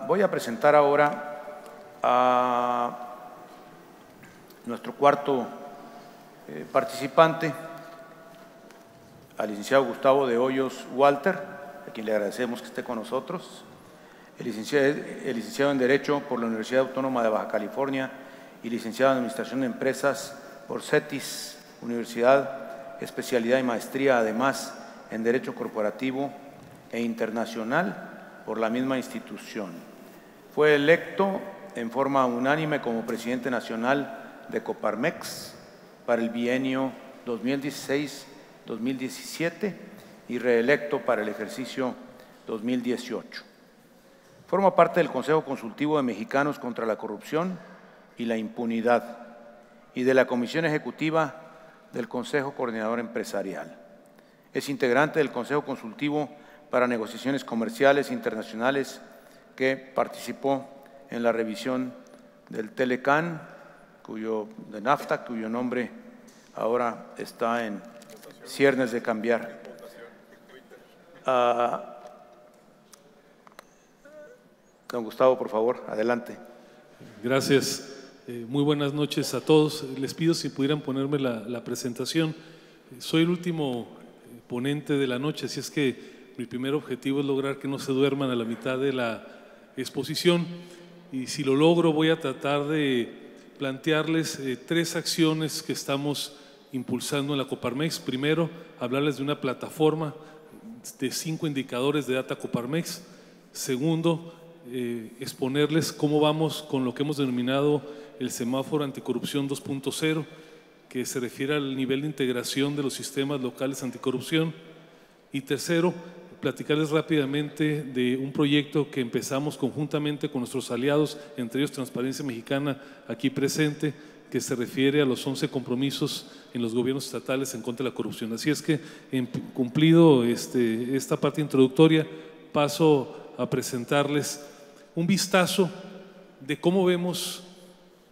Voy a presentar ahora a nuestro cuarto participante, al licenciado Gustavo de Hoyos Walter, a quien le agradecemos que esté con nosotros. El licenciado en Derecho por la Universidad Autónoma de Baja California y licenciado en Administración de Empresas por CETIS, Universidad, especialidad y maestría, además en Derecho Corporativo e Internacional por la misma institución. Fue electo en forma unánime como presidente nacional de Coparmex para el bienio 2016-2017 y reelecto para el ejercicio 2018. Forma parte del Consejo Consultivo de Mexicanos contra la Corrupción y la Impunidad y de la Comisión Ejecutiva del Consejo Coordinador Empresarial. Es integrante del Consejo Consultivo para Negociaciones Comerciales Internacionales que participó en la revisión del Telecan, de NAFTA, cuyo nombre ahora está en ciernes de cambiar. Don Gustavo, por favor, adelante. Gracias. Muy buenas noches a todos. Les pido si pudieran ponerme la presentación. Soy el último ponente de la noche, así es que mi primer objetivo es lograr que no se duerman a la mitad de la exposición. Y si lo logro, voy a tratar de plantearles tres acciones que estamos impulsando en la Coparmex. Primero, hablarles de una plataforma de 5 indicadores de Data Coparmex. Segundo, exponerles cómo vamos con lo que hemos denominado el semáforo anticorrupción 2.0, que se refiere al nivel de integración de los sistemas locales anticorrupción. Y tercero, platicarles rápidamente de un proyecto que empezamos conjuntamente con nuestros aliados, entre ellos Transparencia Mexicana, aquí presente, que se refiere a los 11 compromisos en los gobiernos estatales en contra de la corrupción. Así es que, cumplido esta parte introductoria, paso a presentarles un vistazo de cómo vemos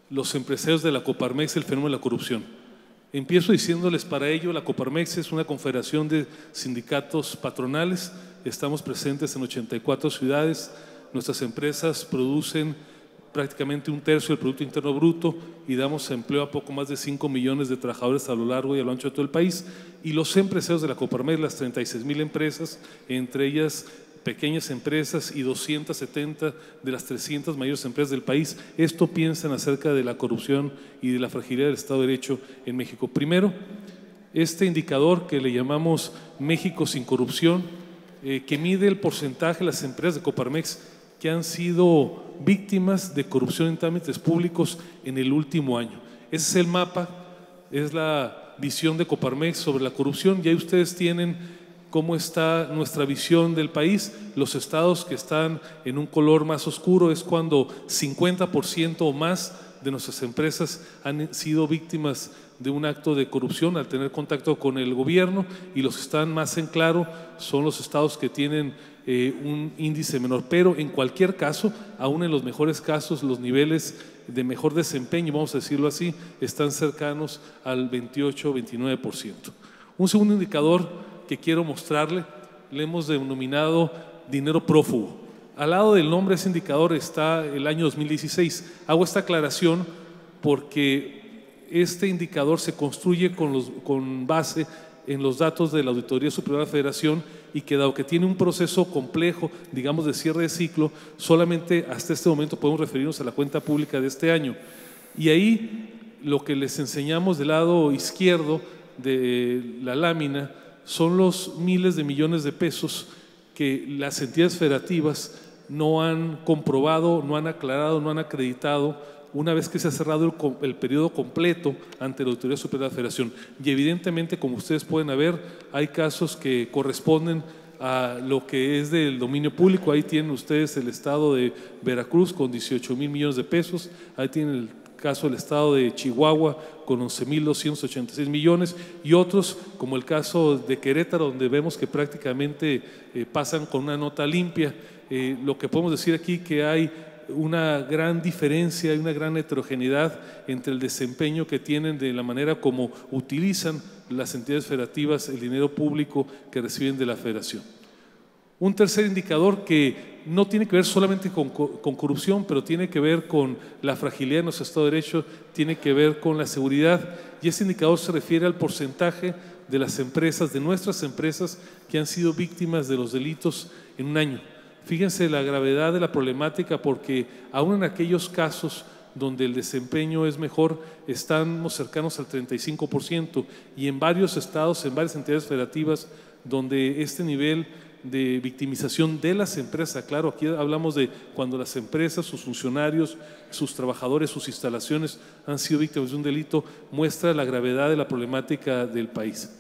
los empresarios de la Coparmex el fenómeno de la corrupción. Empiezo diciéndoles, para ello, la Coparmex es una confederación de sindicatos patronales. Estamos presentes en 84 ciudades. Nuestras empresas producen prácticamente 1/3 del Producto Interno Bruto y damos empleo a poco más de 5 millones de trabajadores a lo largo y a lo ancho de todo el país. Y los empresarios de la Coparmex, las 36,000 empresas, entre ellas pequeñas empresas y 270 de las 300 mayores empresas del país, esto piensan acerca de la corrupción y de la fragilidad del Estado de Derecho en México. Primero, este indicador que le llamamos México sin corrupción, que mide el porcentaje de las empresas de Coparmex que han sido víctimas de corrupción en trámites públicos en el último año. Ese es el mapa, es la visión de Coparmex sobre la corrupción, y ahí ustedes tienen cómo está nuestra visión del país. Los estados que están en un color más oscuro es cuando 50% o más de nuestras empresas han sido víctimas de un acto de corrupción al tener contacto con el gobierno, y los que están más en claro son los estados que tienen un índice menor. Pero en cualquier caso, aún en los mejores casos, los niveles de mejor desempeño, vamos a decirlo así, están cercanos al 28-29%. Un segundo indicador que quiero mostrarle, le hemos denominado dinero prófugo. Al lado del nombre de ese indicador está el año 2016. Hago esta aclaración porque este indicador se construye con base en los datos de la Auditoría Superior de la Federación, y que dado que tiene un proceso complejo, digamos de cierre de ciclo, solamente hasta este momento podemos referirnos a la cuenta pública de este año. Y ahí lo que les enseñamos del lado izquierdo de la lámina son los miles de millones de pesos que las entidades federativas no han comprobado, no han aclarado, no han acreditado una vez que se ha cerrado el periodo completo ante la Auditoría Superior de la Federación. Y evidentemente, como ustedes pueden ver, hay casos que corresponden a lo que es del dominio público. Ahí tienen ustedes el estado de Veracruz con 18,000 millones de pesos, ahí tienen el caso del estado de Chihuahua con 11,286 millones, y otros como el caso de Querétaro, donde vemos que prácticamente pasan con una nota limpia. Lo que podemos decir aquí que hay una gran diferencia y una gran heterogeneidad entre el desempeño que tienen de la manera como utilizan las entidades federativas el dinero público que reciben de la Federación. Un tercer indicador que no tiene que ver solamente con corrupción, pero tiene que ver con la fragilidad de nuestro Estado de Derecho, tiene que ver con la seguridad, y ese indicador se refiere al porcentaje de las empresas, de nuestras empresas, que han sido víctimas de los delitos en un año. Fíjense la gravedad de la problemática, porque aún en aquellos casos donde el desempeño es mejor, estamos cercanos al 35%, y en varios estados, en varias entidades federativas, donde este nivel de victimización de las empresas, claro, aquí hablamos de cuando las empresas, sus funcionarios, sus trabajadores, sus instalaciones han sido víctimas de un delito, muestra la gravedad de la problemática del país.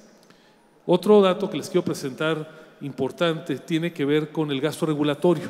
Otro dato que les quiero presentar importante tiene que ver con el gasto regulatorio.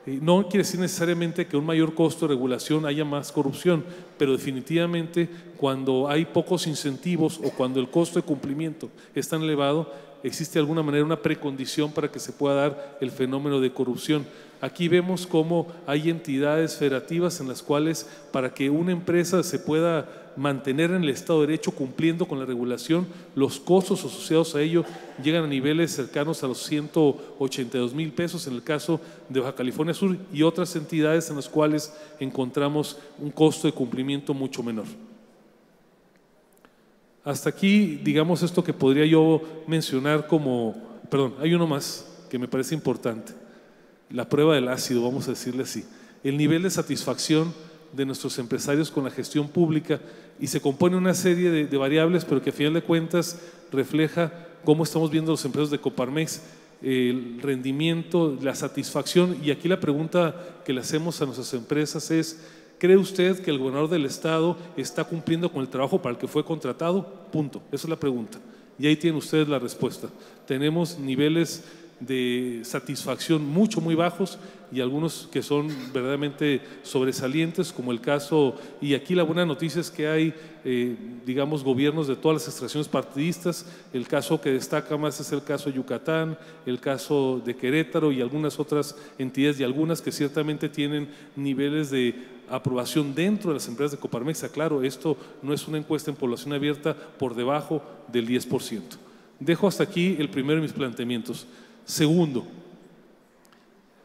No quiere decir necesariamente que un mayor costo de regulación haya más corrupción, pero definitivamente cuando hay pocos incentivos o cuando el costo de cumplimiento es tan elevado, existe de alguna manera una precondición para que se pueda dar el fenómeno de corrupción. Aquí vemos cómo hay entidades federativas en las cuales, para que una empresa se pueda mantener en el Estado de Derecho cumpliendo con la regulación, los costos asociados a ello llegan a niveles cercanos a los 182,000 pesos en el caso de Baja California Sur, y otras entidades en las cuales encontramos un costo de cumplimiento mucho menor. Hasta aquí, digamos, esto que podría yo mencionar como, perdón, hay uno más que me parece importante, la prueba del ácido, vamos a decirle así, el nivel de satisfacción de nuestros empresarios con la gestión pública, y se compone una serie de variables, pero que a final de cuentas refleja cómo estamos viendo los empresarios de Coparmex, el rendimiento, la satisfacción. Y aquí la pregunta que le hacemos a nuestras empresas es: ¿cree usted que el gobernador del estado está cumpliendo con el trabajo para el que fue contratado? Punto. Esa es la pregunta. Y ahí tienen ustedes la respuesta. Tenemos niveles de satisfacción muy bajos, y algunos que son verdaderamente sobresalientes, como el caso, y aquí la buena noticia es que hay, digamos, gobiernos de todas las extracciones partidistas. El caso que destaca más es el caso de Yucatán, el caso de Querétaro y algunas otras entidades, y algunas que ciertamente tienen niveles de aprobación dentro de las empresas de Coparmex. Claro, esto no es una encuesta en población abierta, por debajo del 10%. Dejo hasta aquí el primero de mis planteamientos. Segundo,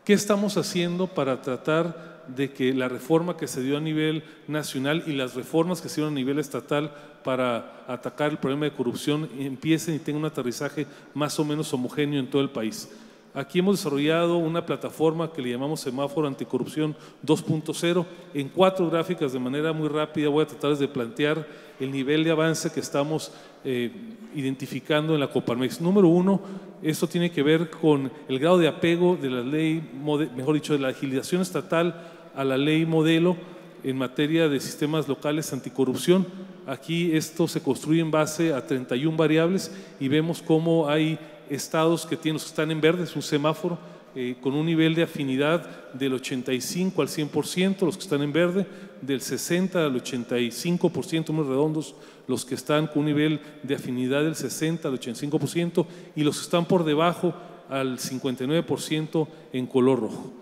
¿qué estamos haciendo para tratar de que la reforma que se dio a nivel nacional y las reformas que se dieron a nivel estatal para atacar el problema de corrupción empiecen y tengan un aterrizaje más o menos homogéneo en todo el país? Aquí hemos desarrollado una plataforma que le llamamos Semáforo Anticorrupción 2.0. En 4 gráficas, de manera muy rápida, voy a tratar de plantear el nivel de avance que estamos identificando en la Coparmex. Número 1, esto tiene que ver con el grado de apego de la ley, mejor dicho, de la agilización estatal a la ley modelo en materia de sistemas locales anticorrupción. Aquí esto se construye en base a 31 variables, y vemos cómo hay estados que tienen, los que están en verde, es un semáforo con un nivel de afinidad del 85 al 100%, los que están en verde, del 60 al 85%, muy redondos, los que están con un nivel de afinidad del 60 al 85%, y los que están por debajo al 59% en color rojo.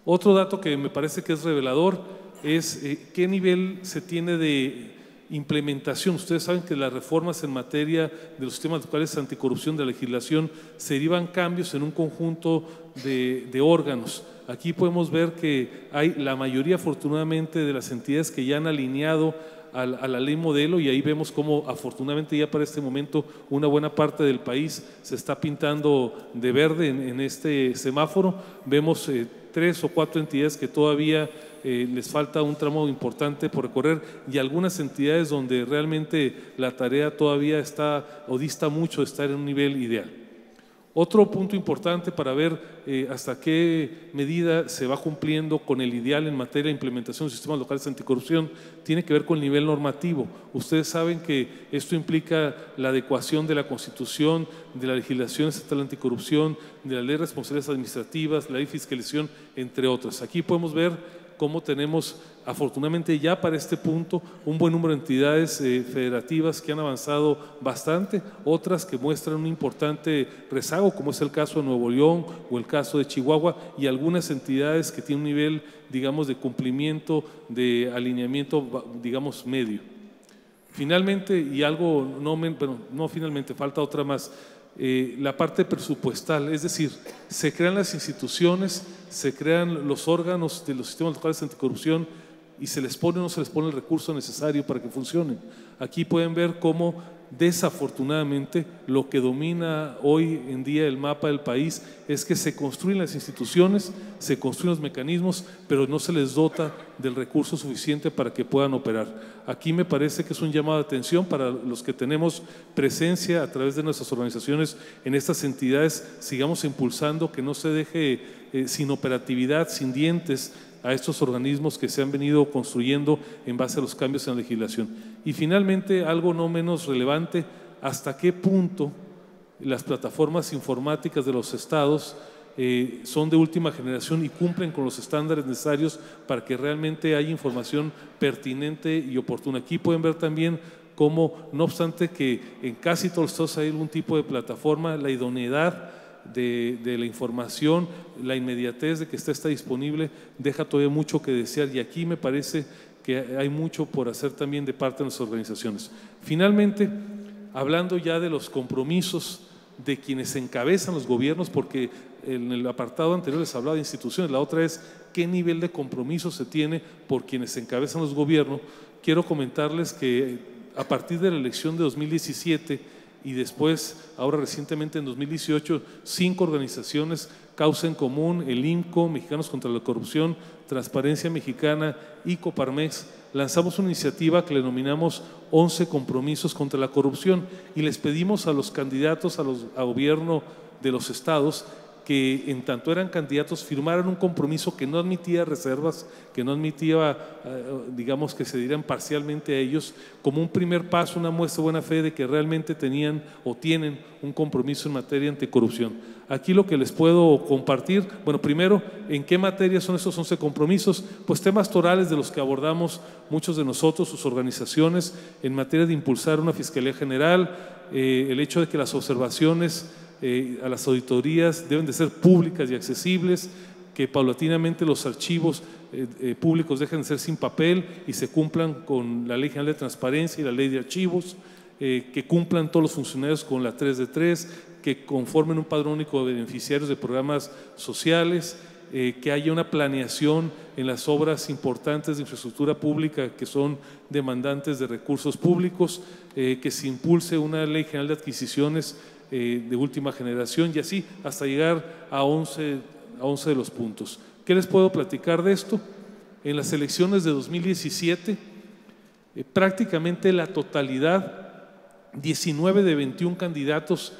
Otro dato que me parece que es revelador es qué nivel se tiene de implementación. Ustedes saben que las reformas en materia de los sistemas locales anticorrupción, de la legislación, se derivan cambios en un conjunto de órganos. Aquí podemos ver que hay la mayoría, afortunadamente, de las entidades que ya han alineado a la ley modelo, y ahí vemos cómo afortunadamente ya para este momento una buena parte del país se está pintando de verde en este semáforo. Vemos 3 o 4 entidades que todavía les falta un tramo importante por recorrer, y algunas entidades donde realmente la tarea todavía está o dista mucho de estar en un nivel ideal. Otro punto importante para ver hasta qué medida se va cumpliendo con el ideal en materia de implementación de sistemas locales anticorrupción tiene que ver con el nivel normativo. Ustedes saben que esto implica la adecuación de la Constitución, de la legislación estatal anticorrupción, de la ley de responsabilidades administrativas, la ley de fiscalización, entre otras. Aquí podemos ver cómo tenemos, afortunadamente ya para este punto, un buen número de entidades federativas que han avanzado bastante, otras que muestran un importante rezago, como es el caso de Nuevo León o el caso de Chihuahua, y algunas entidades que tienen un nivel, digamos, de cumplimiento, de alineamiento, digamos, medio. Finalmente, y algo, no finalmente, falta otra más. la parte presupuestal, es decir, se crean las instituciones, se crean los órganos de los sistemas locales anticorrupción y se les pone o no se les pone el recurso necesario para que funcionen. Aquí pueden ver cómo desafortunadamente lo que domina hoy en día el mapa del país es que se construyen las instituciones, se construyen los mecanismos, pero no se les dota del recurso suficiente para que puedan operar. Aquí me parece que es un llamado de atención para los que tenemos presencia a través de nuestras organizaciones en estas entidades, sigamos impulsando que no se deje sin operatividad, sin dientes, a estos organismos que se han venido construyendo en base a los cambios en la legislación. Y finalmente, algo no menos relevante, ¿hasta qué punto las plataformas informáticas de los estados son de última generación y cumplen con los estándares necesarios para que realmente haya información pertinente y oportuna? Aquí pueden ver también cómo, no obstante que en casi todos los estados hay algún tipo de plataforma, la idoneidad de la información, la inmediatez de que está disponible, deja todavía mucho que desear, y aquí me parece que hay mucho por hacer también de parte de nuestras organizaciones. Finalmente, hablando ya de los compromisos de quienes encabezan los gobiernos, porque en el apartado anterior les hablaba de instituciones, la otra es qué nivel de compromiso se tiene por quienes encabezan los gobiernos. Quiero comentarles que a partir de la elección de 2017 y después, ahora recientemente en 2018, 5 organizaciones, Causa en Común, el IMCO, Mexicanos contra la Corrupción, Transparencia Mexicana y Coparmex, lanzamos una iniciativa que le denominamos 11 compromisos contra la corrupción y les pedimos a los candidatos a gobierno de los estados que en tanto eran candidatos firmaran un compromiso que no admitía reservas, que no admitía, digamos, que se dieran parcialmente a ellos, como un primer paso, una muestra de buena fe de que realmente tenían o tienen un compromiso en materia anticorrupción. Aquí lo que les puedo compartir, bueno, primero, ¿en qué materia son estos 11 compromisos? Pues temas torales de los que abordamos muchos de nosotros, sus organizaciones, en materia de impulsar una Fiscalía General, el hecho de que las observaciones a las auditorías deben de ser públicas y accesibles, que paulatinamente los archivos públicos dejen de ser sin papel y se cumplan con la Ley General de Transparencia y la Ley de Archivos, que cumplan todos los funcionarios con la 3 de 3, que conformen un padrón único de beneficiarios de programas sociales, que haya una planeación en las obras importantes de infraestructura pública que son demandantes de recursos públicos, que se impulse una Ley General de Adquisiciones de última generación y así hasta llegar a 11 de los puntos. ¿Qué les puedo platicar de esto? En las elecciones de 2017, prácticamente la totalidad, 19 de 21 candidatos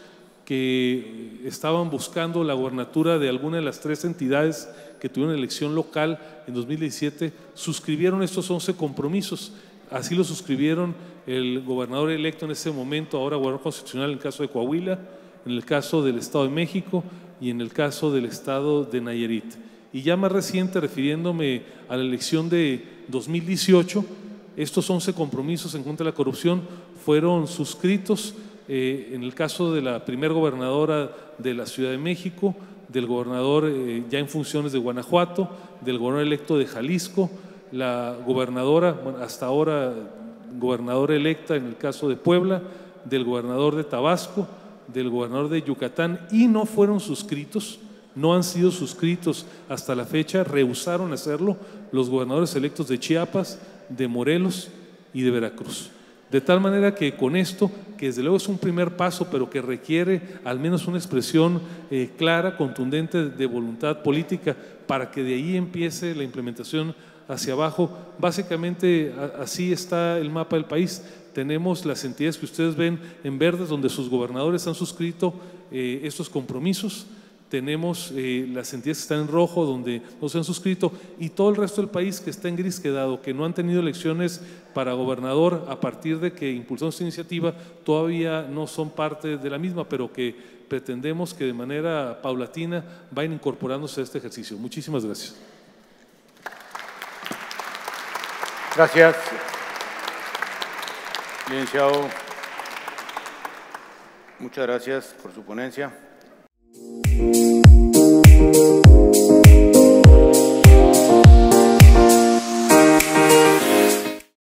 que estaban buscando la gobernatura de alguna de las 3 entidades que tuvieron elección local en 2017, suscribieron estos 11 compromisos. Así lo suscribieron el gobernador electo en ese momento, ahora gobernador constitucional en el caso de Coahuila, en el caso del Estado de México y en el caso del Estado de Nayarit. Y ya más reciente, refiriéndome a la elección de 2018, estos 11 compromisos en contra de la corrupción fueron suscritos en el caso de la primera gobernadora de la Ciudad de México, del gobernador ya en funciones de Guanajuato, del gobernador electo de Jalisco, la gobernadora, bueno, hasta ahora gobernadora electa en el caso de Puebla, del gobernador de Tabasco, del gobernador de Yucatán, y no fueron suscritos, no han sido suscritos hasta la fecha, rehusaron hacerlo los gobernadores electos de Chiapas, de Morelos y de Veracruz. De tal manera que con esto, que desde luego es un primer paso, pero que requiere al menos una expresión clara, contundente de voluntad política para que de ahí empiece la implementación hacia abajo. Básicamente así está el mapa del país. Tenemos las entidades que ustedes ven en verdes donde sus gobernadores han suscrito estos compromisos. Tenemos las entidades que están en rojo donde no se han suscrito y todo el resto del país que está en gris, que dado que no han tenido elecciones para gobernador a partir de que impulsamos esta iniciativa, todavía no son parte de la misma, pero que pretendemos que de manera paulatina vayan incorporándose a este ejercicio. Muchísimas gracias. Gracias, licenciado. Muchas gracias por su ponencia.